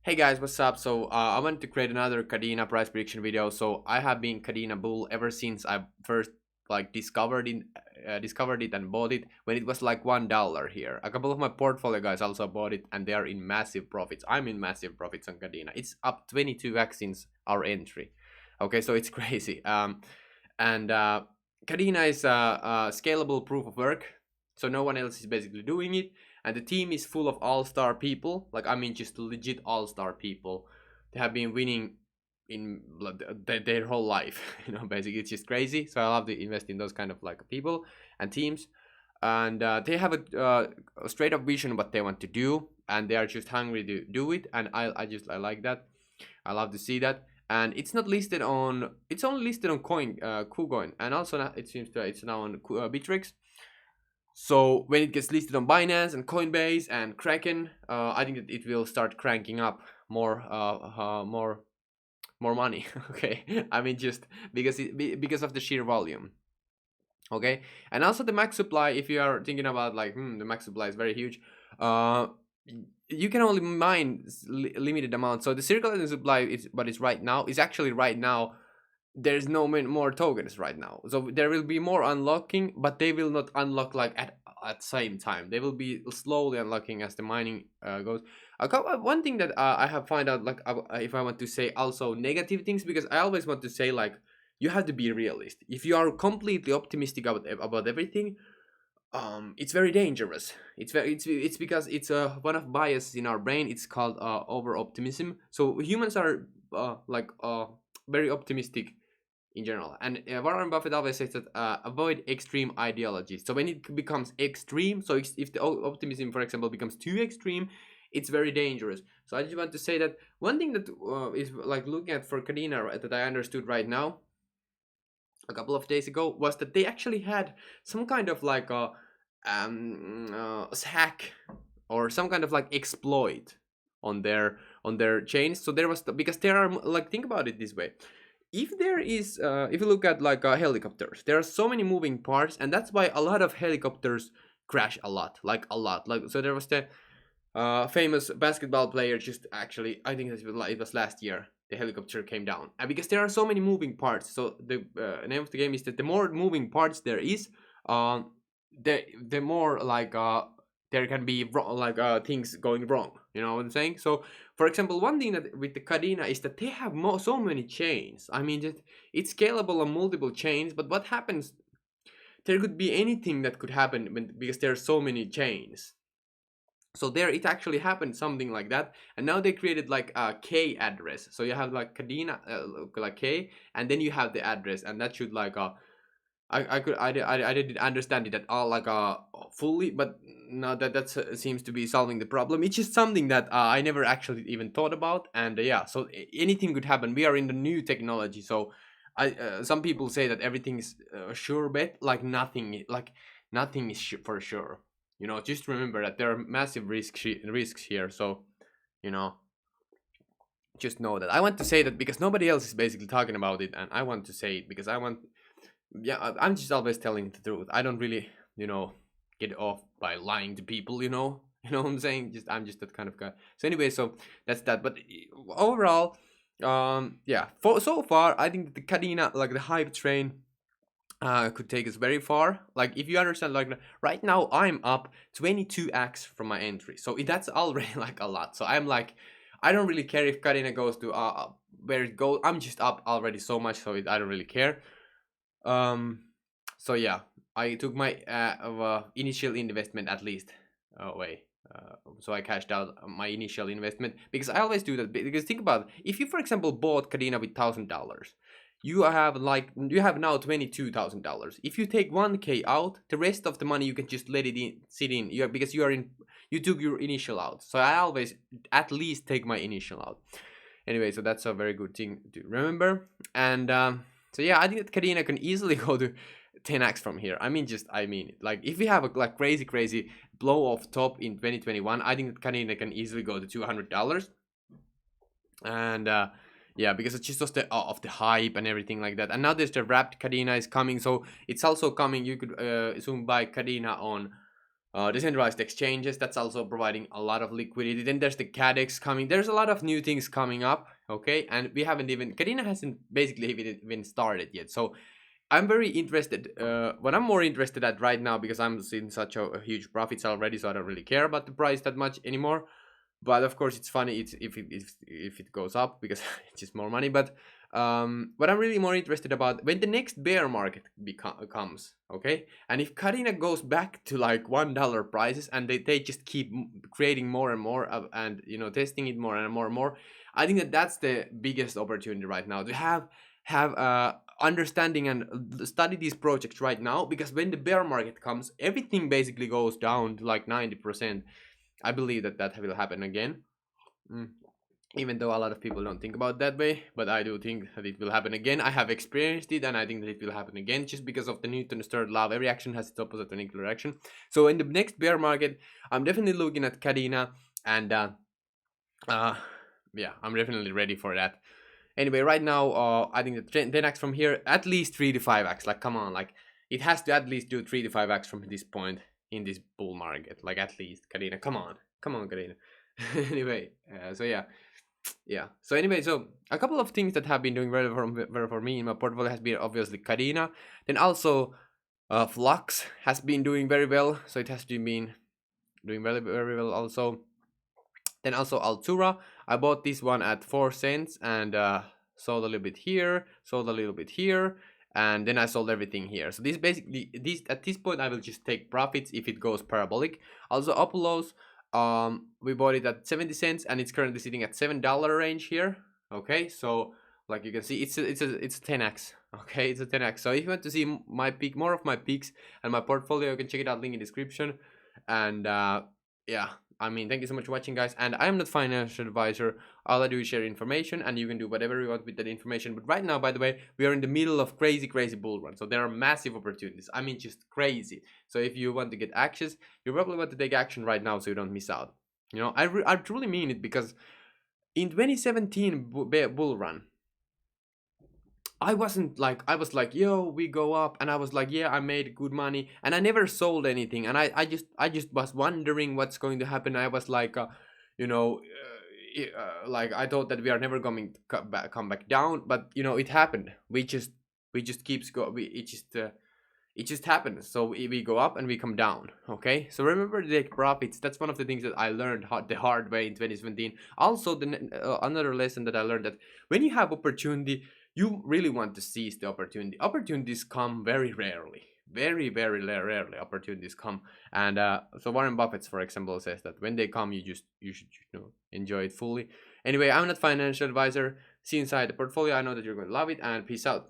Hey guys, what's up? I wanted to create another Kadena price prediction video. So I have been Kadena bull ever since I first discovered it and bought it when it was like $1 here. A couple of my portfolio guys also bought it and they are in massive profits. I'm in massive profits on Kadena. It's up 22x since our entry. Okay, so it's crazy. And Kadena is a scalable proof of work, so no one else is basically doing it, and the team is full of all-star people. Like, I mean, just legit all-star people. They have been winning in their whole life. Basically it's just crazy. So I love to invest in those kind of like people and teams, and they have a straight up vision what they want to do, and they are just hungry to do it. And I like that. I love to see that. And it's not listed on, it's only listed on KuCoin, and also it seems that it's now on Bittrex. So when it gets listed on Binance and Coinbase and Kraken, I think that it will start cranking up more money. Okay, I mean, just because of the sheer volume. Okay, and also the max supply. If you are thinking about like, the max supply is very huge. Uh, you can only mine limited amount. So the circulating supply is, but it's right now is actually right now there's no more tokens right now, so there will be more unlocking, but they will not unlock like at same time. They will be slowly unlocking as the mining goes. One thing that I have found out, like, if I want to say also negative things, because I always want to say like you have to be realist. If you are completely optimistic about everything, it's very dangerous. It's because it's one of biases in our brain. It's called over optimism. So humans are very optimistic in general. And Warren Buffett always says that avoid extreme ideologies. So when it becomes extreme, so if the optimism, for example, becomes too extreme, it's very dangerous. So I just want to say that one thing that is like looking at for Kadena that I understood right now a couple of days ago was that they actually had some kind of like a hack or some kind of like exploit on their chains. So there was because there are, like, think about it this way. If there is if you look at like helicopters, there are so many moving parts, and that's why a lot of helicopters crash a lot, like, so there was the famous basketball player, just actually I think it was last year, the helicopter came down, and because there are so many moving parts. So the name of the game is that the more moving parts there is, the more like there can be things going wrong. You know what I'm saying? So, for example, one thing that with the Kadena is that they have so many chains. I mean, it's scalable on multiple chains, but what happens? There could be anything that could happen because there are so many chains. So there, it actually happened something like that, and now they created like a K address. So you have like Kadena, like K, and then you have the address, and that should like I didn't understand it at all like fully, but now that seems to be solving the problem. It's just something that I never actually even thought about, and yeah, so anything could happen. We are in the new technology, so I some people say that everything's sure bet, like nothing is for sure. Just remember that there are massive risks here. So, you know, just know that. I want to say that because nobody else is basically talking about it, and I want to say it because I want. Yeah, I'm just always telling the truth. I don't really, get off by lying to people. You know what I'm saying? I'm just that kind of guy. So anyway, so that's that. But overall, yeah. For so far, I think that the Kadena, like the hype train, could take us very far. Like, if you understand, like right now I'm up 22x from my entry, so that's already like a lot. So I'm like, I don't really care if Kadena goes to where it goes. I'm just up already so much, so I don't really care. um so yeah, I took my initial investment at least away. So I cashed out my initial investment, because I always do that. Because think about it. If you, for example, bought Kadena with $1,000, you have now $22,000. If you take 1K out, the rest of the money you can just let it sit in. Because you took your initial out. So I always at least take my initial out. Anyway, so that's a very good thing to remember. And so yeah, I think that Kadena can easily go to 10x from here. I mean it. Like, if we have a like crazy blow off top in 2021, I think that Kadena can easily go to $200. And yeah, because it's just the of the hype and everything like that. And now there's the wrapped Kadena is coming, so it's also coming. You could soon buy Kadena on decentralized exchanges, that's also providing a lot of liquidity. Then there's the KDEX coming. There's a lot of new things coming up, okay? And we haven't even, Kadena hasn't basically even started yet. So I'm very interested. What I'm more interested at right now, because I'm seeing such a huge profits already, so I don't really care about the price that much anymore. But of course, it's funny if it goes up because it's just more money. But what I'm really more interested about when the next bear market comes, okay? And if Kadena goes back to like $1 prices and they just keep creating more and more and testing it more and more and more, I think that's the biggest opportunity right now to have understanding and study these projects right now, because when the bear market comes, everything basically goes down to like 90%. I believe that will happen again. Mm. Even though a lot of people don't think about that way, but I do think that it will happen again. I have experienced it, and I think that it will happen again, just because of the Newton's third law. Every action has its opposite and equal reaction. So in the next bear market, I'm definitely looking at Kadena, and yeah, I'm definitely ready for that. Anyway, right now, I think the 10x from here, at least 3 to 5x. Like, come on, like it has to at least do 3 to 5x from this point in this bull market. Like, at least, Kadena, come on, Kadena. Anyway, so yeah. So anyway, so a couple of things that have been doing very for me in my portfolio has been obviously Kadena. Then also, Flux has been doing very well. So it has been doing very well also. Then also Altura, I bought this one at 4 cents and sold a little bit here, sold a little bit here, and then I sold everything here. So this basically, at this point I will just take profits if it goes parabolic. Also Apollos, we bought it at 70 cents and it's currently sitting at $7 range here. Okay, so like you can see, it's a 10x. Okay, it's a 10x. So if you want to see my peak, more of my peaks and my portfolio, you can check it out, link in description. And yeah, I mean, thank you so much for watching, guys. And I'm not financial advisor. All I do is share information, and you can do whatever you want with that information. But right now, by the way, we are in the middle of crazy bull run. So there are massive opportunities. I mean, just crazy. So if you want to get actions, you probably want to take action right now so you don't miss out. I truly mean it, because in 2017 bull run, I was like, yo, we go up, and I was like, yeah, I made good money, and I never sold anything, and I just was wondering what's going to happen. I was like, like I thought that we are never going to come back down, but it happened. We just keeps go. It just happens. So we go up and we come down. Okay. So remember to take profits. That's one of the things that I learned the hard way in 2017. Also, another lesson that I learned, that when you have opportunity, you really want to seize the opportunity. Opportunities come very rarely. Very, very rarely opportunities come. And so Warren Buffett, for example, says that when they come, you should enjoy it fully. Anyway, I'm not financial advisor. See inside the portfolio. I know that you're going to love it, and peace out.